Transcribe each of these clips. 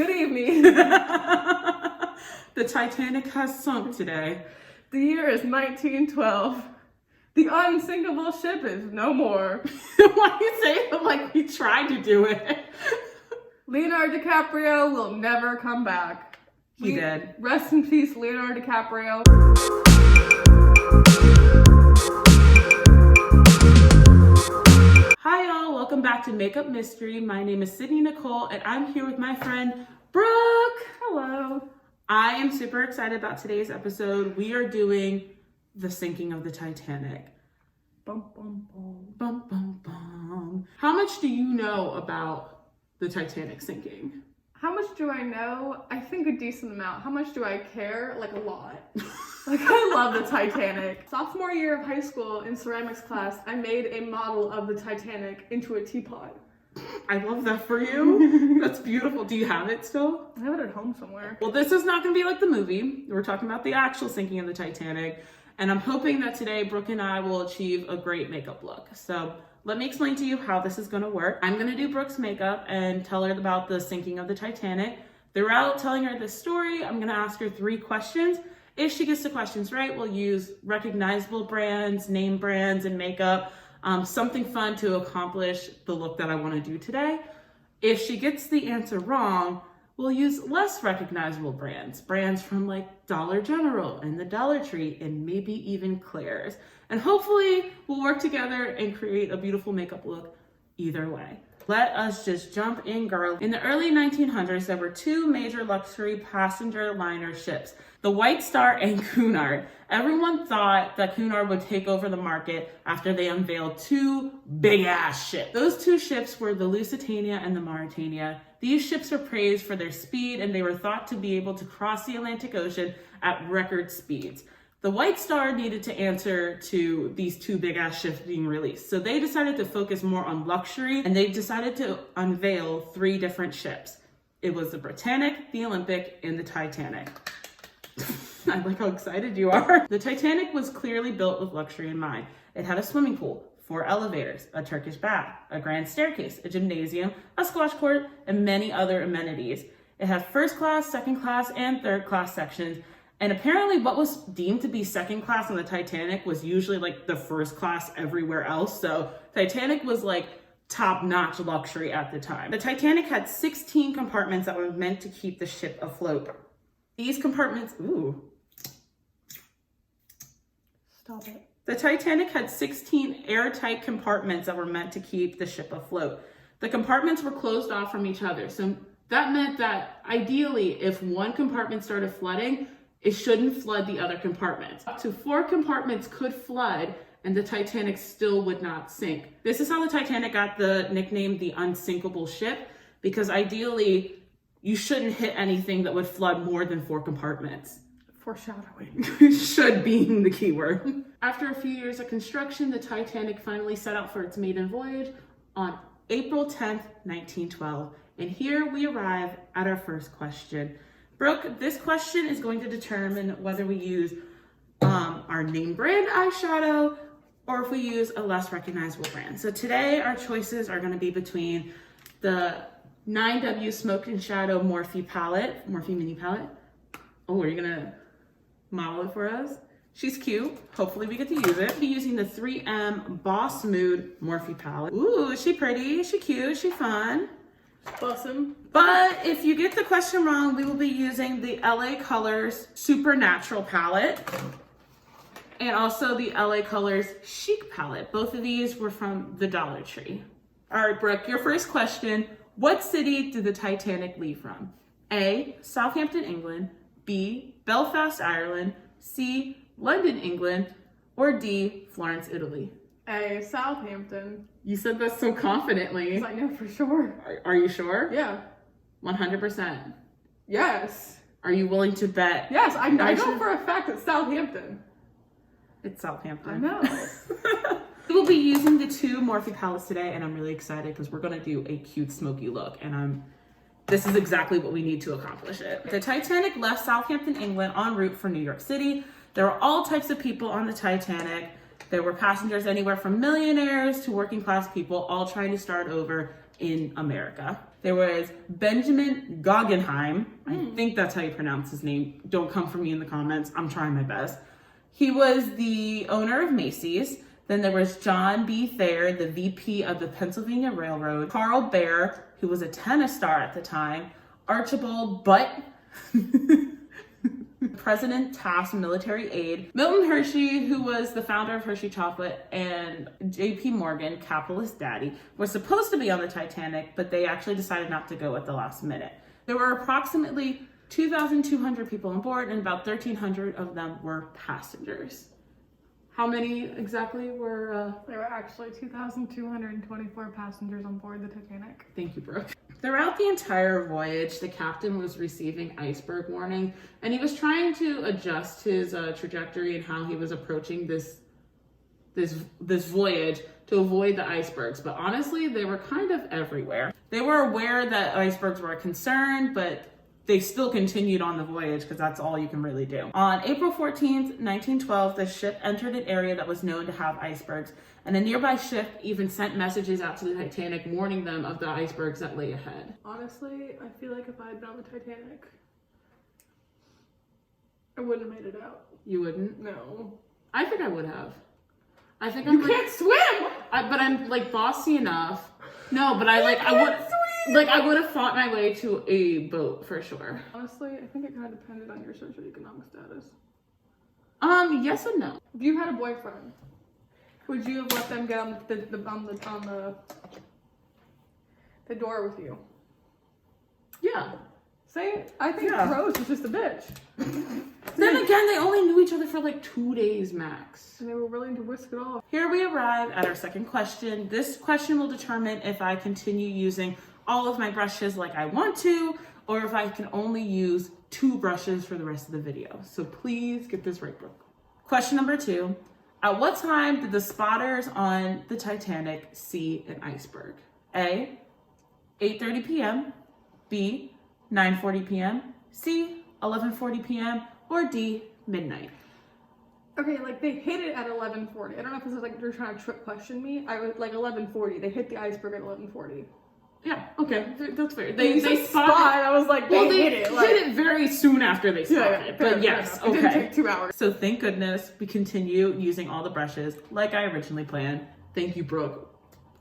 Good evening. The Titanic has sunk today. The year is 1912. The unsinkable ship is no more. Why do you say it like we tried to do it? Leonardo DiCaprio will never come back. He did. Rest in peace, Leonardo DiCaprio. Hi y'all, welcome back to Makeup Mystery. My name is Nicole and I'm here with my friend Brooke. Hello. I am super excited about today's episode. We are doing the sinking of the Titanic. Bum, bum, bum. Bum, bum, bum. How much do you know about the Titanic sinking? How much do I know? I think a decent amount. How much do I care? Like a lot. Like I love the Titanic. Sophomore year of high school in ceramics class, I made a model of the Titanic into a teapot. I love that for you. That's beautiful. Do you have it still? I have it at home somewhere. Well, this is not going to be like the movie. We're talking about the actual sinking of the Titanic. And I'm hoping that today Brooke and I will achieve a great makeup look. So let me explain to you how this is going to work. I'm going to do Brooke's makeup and tell her about the sinking of the Titanic. Throughout telling her this story, I'm going to ask her 3 questions. If she gets the questions right, we'll use recognizable brands, name brands, and makeup. Something fun to accomplish the look that I want to do today. If she gets the answer wrong, we'll use less recognizable brands from like Dollar General and the Dollar Tree and maybe even Claire's. And hopefully we'll work together and create a beautiful makeup look either way. Let us just jump in, girl. In the early 1900s, there were 2 major luxury passenger liner ships, the White Star and Cunard. Everyone thought that Cunard would take over the market after they unveiled 2 big-ass ships. Those 2 ships were the Lusitania and the Mauretania. These ships were praised for their speed, and they were thought to be able to cross the Atlantic Ocean at record speeds. The White Star needed to answer to these 2 big-ass ships being released. So they decided to focus more on luxury, and they decided to unveil 3 different ships. It was the Britannic, the Olympic, and the Titanic. I like how excited you are. The Titanic was clearly built with luxury in mind. It had a swimming pool, 4 elevators, a Turkish bath, a grand staircase, a gymnasium, a squash court, and many other amenities. It had first class, second class, and third class sections. And apparently what was deemed to be second class on the Titanic was usually like the first class everywhere else. So Titanic was like top-notch luxury at the time. The Titanic had 16 compartments that were meant to keep the ship afloat. These compartments, ooh. Stop it. The Titanic had 16 airtight compartments that were meant to keep the ship afloat. The compartments were closed off from each other. So that meant that ideally, if one compartment started flooding, it shouldn't flood the other compartments. Up to 4 compartments could flood and the Titanic still would not sink. This is how the Titanic got the nickname the unsinkable ship, because ideally you shouldn't hit anything that would flood more than 4 compartments. Foreshadowing. Should being the key word. After a few years of construction, the Titanic finally set out for its maiden voyage on April 10th, 1912. And here we arrive at our first question. Brooke, this question is going to determine whether we use our name brand eyeshadow or if we use a less recognizable brand. So today our choices are going to be between the 9W Smoke and Shadow Morphe palette, Morphe mini palette. Oh, are you going to model it for us? She's cute. Hopefully we get to use it. We'll be using the 3M Boss Mood Morphe palette. Ooh, is she pretty? Is she cute? Is she fun? Awesome. But if you get the question wrong, we will be using the LA Colors Supernatural palette and also the LA Colors Chic palette. Both of these were from the Dollar Tree. All right, Brooke, your first question. What city did the Titanic leave from? A, Southampton, England, B, Belfast, Ireland, C, London, England, or D, Florence, Italy? A, Southampton. You said that so confidently. Because I know for sure. Are you sure? Yeah. 100%. Yes. Are you willing to bet? Yes, I know for a fact it's Southampton. It's Southampton. I know. We will be using the 2 Morphe palettes today, and I'm really excited because we're going to do a cute smoky look, and this is exactly what we need to accomplish it. The Titanic left Southampton, England en route for New York City. There were all types of people on the Titanic. There were passengers anywhere from millionaires to working class people, all trying to start over in America. There was Benjamin Guggenheim. I think that's how you pronounce his name. Don't come for me in the comments. I'm trying my best. He was the owner of Macy's. Then there was John B. Thayer, the VP of the Pennsylvania Railroad. Carl Baer, who was a tennis star at the time. Archibald Butt, President Taft's military aide. Milton Hershey, who was the founder of Hershey Chocolate, and J.P. Morgan, capitalist daddy, were supposed to be on the Titanic, but they actually decided not to go at the last minute. There were approximately 2,200 people on board, and about 1,300 of them were passengers. How many exactly were? There were actually 2,224 passengers on board the Titanic. Thank you, Brooke. Throughout the entire voyage, the captain was receiving iceberg warning, and he was trying to adjust his trajectory and how he was approaching this voyage to avoid the icebergs. But honestly, they were kind of everywhere. They were aware that icebergs were a concern, but they still continued on the voyage because that's all you can really do. On April 14th, 1912, the ship entered an area that was known to have icebergs, and a nearby ship even sent messages out to the Titanic warning them of the icebergs that lay ahead. Honestly, I feel like if I had been on the Titanic, I wouldn't have made it out. You wouldn't? No. I think I would have. I think You can't swim! but I'm like bossy enough. No, but I would have fought my way to a boat for sure. Honestly, I think it kind of depended on your socioeconomic status. Yes and no. If you had a boyfriend, would you have let them get on the door with you? Yeah. Say, I think Rose was just a bitch. Then again, they only knew each other for like 2 days max. And they were willing to risk it all. Here we arrive at our second question. This question will determine if I continue using all of my brushes like I want to, or if I can only use 2 brushes for the rest of the video. So please get this right, Brooke. Question number 2. At what time did the spotters on the Titanic see an iceberg? A, 8:30 p.m., B, 9:40 p.m., C, 11:40 p.m., or D, midnight? Okay, like they hit it at 11:40. I don't know if this is like they're trying to trick question me. I was like 11:40. They hit the iceberg at 11:40. Yeah, okay, that's fair. They spotted. I was like, they hit it. Hit it very soon after they spotted it. But yes, okay. It didn't take 2 hours. So thank goodness we continue using all the brushes like I originally planned. Thank you, Brooke.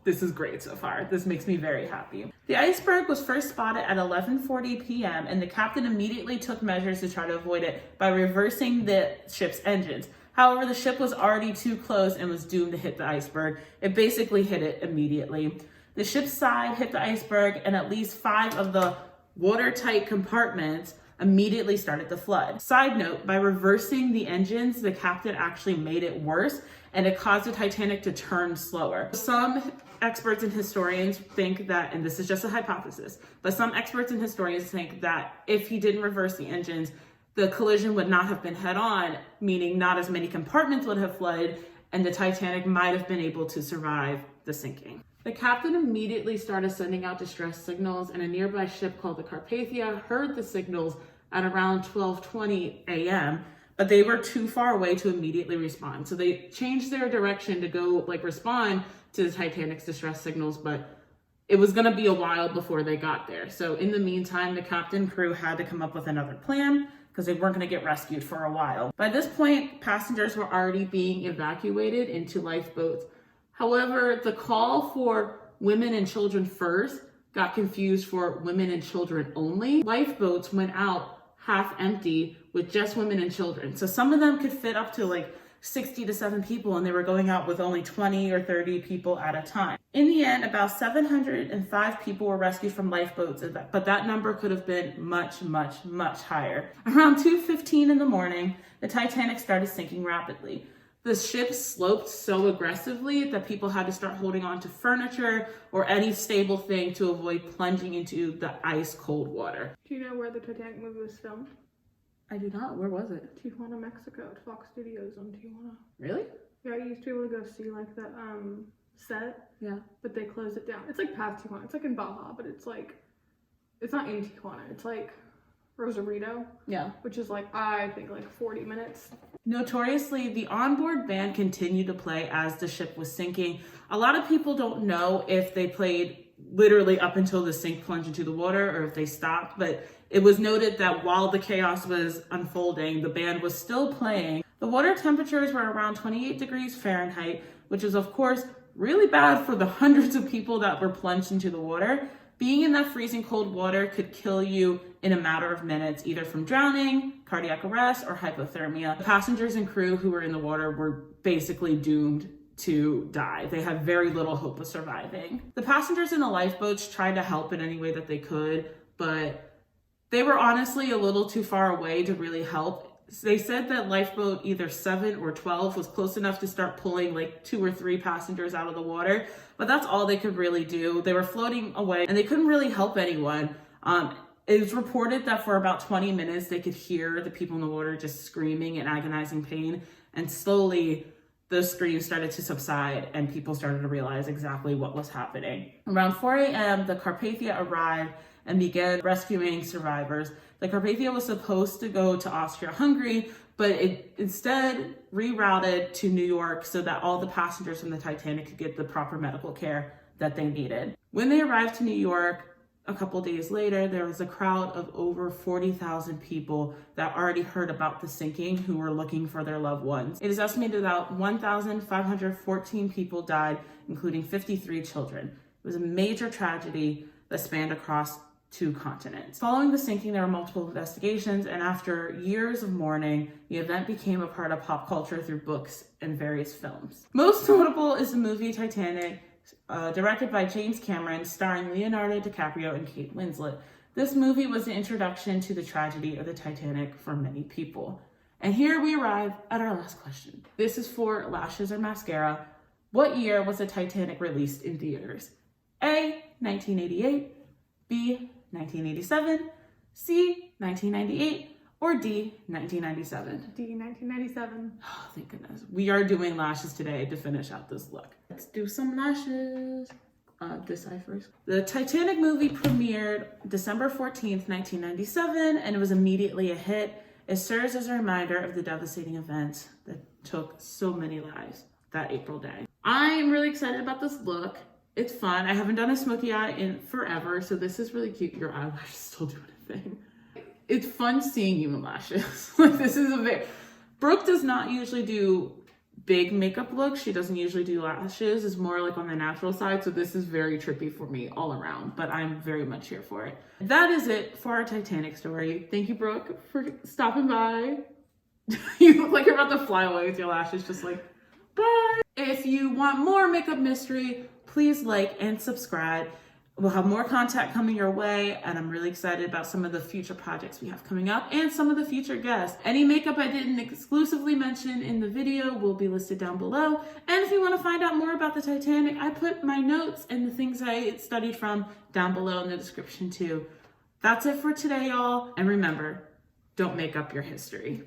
This is great so far. This makes me very happy. The iceberg was first spotted at 11:40 p.m. and the captain immediately took measures to try to avoid it by reversing the ship's engines. However, the ship was already too close and was doomed to hit the iceberg. It basically hit it immediately. The ship's side hit the iceberg and at least 5 of the watertight compartments immediately started to flood. Side note, by reversing the engines, the captain actually made it worse and it caused the Titanic to turn slower. Some experts and historians think that, and this is just a hypothesis, but some experts and historians think that if he didn't reverse the engines, the collision would not have been head on, meaning not as many compartments would have flooded and the Titanic might have been able to survive the sinking. The captain immediately started sending out distress signals, and a nearby ship called the Carpathia heard the signals at around 12:20 a.m., but they were too far away to immediately respond. So they changed their direction to go respond to the Titanic's distress signals, but it was gonna be a while before they got there. So in the meantime, the captain crew had to come up with another plan because they weren't gonna get rescued for a while. By this point, passengers were already being evacuated into lifeboats. However, the call for women and children first got confused for women and children only. Lifeboats went out half empty with just women and children. So some of them could fit up to 60 to 7 people, and they were going out with only 20 or 30 people at a time. In the end, about 705 people were rescued from lifeboats, but that number could have been much, much, much higher. Around 2:15 in the morning, the Titanic started sinking rapidly. The ship sloped so aggressively that people had to start holding on to furniture or any stable thing to avoid plunging into the ice cold water. Do you know where the Titanic movie was filmed? I do not. Where was it? Tijuana, Mexico, at Fox Studios on Tijuana. Really? Yeah, I used to be able to go see the set. Yeah. But they closed it down. It's past Tijuana. It's in Baja, but it's not in Tijuana. It's Rosarito. Yeah. Which is I think 40 minutes. Notoriously, the onboard band continued to play as the ship was sinking. A lot of people don't know if they played literally up until the sink plunged into the water or if they stopped. But it was noted that while the chaos was unfolding, the band was still playing. The water temperatures were around 28 degrees Fahrenheit, which is of course really bad for the hundreds of people that were plunged into the water. Being in that freezing cold water could kill you in a matter of minutes, either from drowning, cardiac arrest, or hypothermia. The passengers and crew who were in the water were basically doomed to die. They had very little hope of surviving. The passengers in the lifeboats tried to help in any way that they could, but they were honestly a little too far away to really help. They said that lifeboat either 7 or 12 was close enough to start pulling like 2 or 3 passengers out of the water, but that's all they could really do. They were floating away and they couldn't really help anyone. It was reported that for about 20 minutes, they could hear the people in the water just screaming in agonizing pain, and slowly those screams started to subside and people started to realize exactly what was happening. Around 4 a.m., the Carpathia arrived and began rescuing survivors. The Carpathia was supposed to go to Austria-Hungary, but it instead rerouted to New York so that all the passengers from the Titanic could get the proper medical care that they needed. When they arrived to New York, a couple days later, there was a crowd of over 40,000 people that already heard about the sinking who were looking for their loved ones. It is estimated that 1,514 people died, including 53 children. It was a major tragedy that spanned across 2 continents. Following the sinking, there were multiple investigations, and after years of mourning, the event became a part of pop culture through books and various films. Most notable is the movie Titanic, directed by James Cameron, starring Leonardo DiCaprio and Kate Winslet. This movie was the introduction to the tragedy of the Titanic for many people. And here we arrive at our last question. This is for lashes or mascara. What year was the Titanic released in theaters? A, 1988, B, 1987, C, 1998, or D, 1997? D, 1997. Oh, thank goodness. We are doing lashes today to finish out this look. Let's do some lashes. This eye first. The Titanic movie premiered December 14th, 1997, and it was immediately a hit. It serves as a reminder of the devastating events that took so many lives that April day. I'm really excited about this look. It's fun. I haven't done a smoky eye in forever, so this is really cute. Your eyelashes still doing a thing. It's fun seeing you in lashes. Like, this is a very... Brooke does not usually do big makeup looks. She doesn't usually do lashes. It's more like on the natural side, so this is very trippy for me all around, but I'm very much here for it. That is it for our Titanic story. Thank you, Brooke, for stopping by. You look like you're about to fly away with your lashes, just like, bye. If you want more makeup mystery, please like and subscribe. We'll have more content coming your way, and I'm really excited about some of the future projects we have coming up and some of the future guests. Any makeup I didn't exclusively mention in the video will be listed down below. And if you want to find out more about the Titanic, I put my notes and the things I studied from down below in the description too. That's it for today, y'all. And remember, don't make up your history.